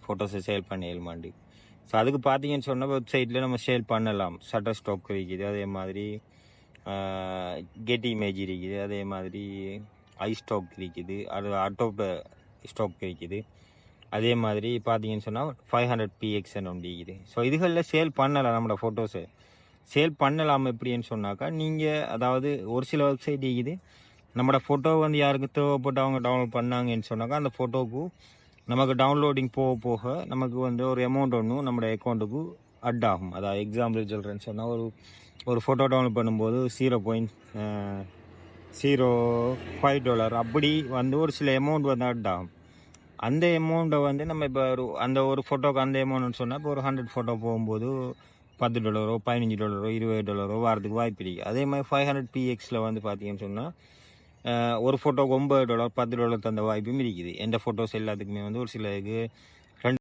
ஃபோட்டோஸை sale பண்ணிடலாமாண்டு. So அதுக்கு பார்த்தீங்கன்னு சொன்னால் வெப்சைட்டில் நம்ம சேல் பண்ணலாம். ஷட்டர் ஸ்டாக் இருக்குது, அதே மாதிரி கெட் இமேஜ் இருக்குது, அதே மாதிரி ஐ ஸ்டாக் இருக்குது, அது அட்டோப் ஸ்டாக் இருக்குது. அதே மாதிரி பார்த்தீங்கன்னு சொன்னால் 500 PXன்னு ஒன்று இருக்குது. ஸோ இதுகளில் சேல் பண்ணலாம் நம்மளோட ஃபோட்டோஸை. சேல் பண்ணலாம் எப்படின்னு சொன்னாக்கா, நீங்கள் அதாவது ஒரு சில வெப்சைட் இருக்குது, நம்மளோட ஃபோட்டோ வந்து யாருக்கு தேவைப்பட்டு அவங்க டவுன்லோட் பண்ணாங்கன்னு சொன்னாக்கா அந்த ஃபோட்டோவுக்கு நமக்கு டவுன்லோடிங் போக போக நமக்கு வந்து ஒரு அமௌண்ட் ஒன்றும் நம்மளோட அக்கௌண்ட்டுக்கு அட் ஆகும். அதாவது எக்ஸாம்பிள் சொல்கிறேன்னு சொன்னால் ஒரு ஃபோட்டோ டவுன்லோட் பண்ணும்போது $0.05 அப்படி வந்து ஒரு சில அமௌண்ட் வந்து அட் ஆகும். அந்த அமௌண்ட்டை வந்து நம்ம இப்போ அந்த ஒரு ஃபோட்டோக்கு அந்த அமௌண்ட்னு சொன்னால் இப்போ ஒரு 100 ஃபோட்டோ போகும்போது $10, $15, $20 வரதுக்கு வாய்ப்பு இருக்குது. அதே மாதிரி 500 PXயில் வந்து பார்த்தீங்கன்னு சொன்னால் ஒரு ஃபோட்டோக்கு $9, $10 தந்த வாய்ப்பும் இருக்குது. எந்த ஃபோட்டோஸ் எல்லாத்துக்குமே வந்து ஒரு சிலருக்கு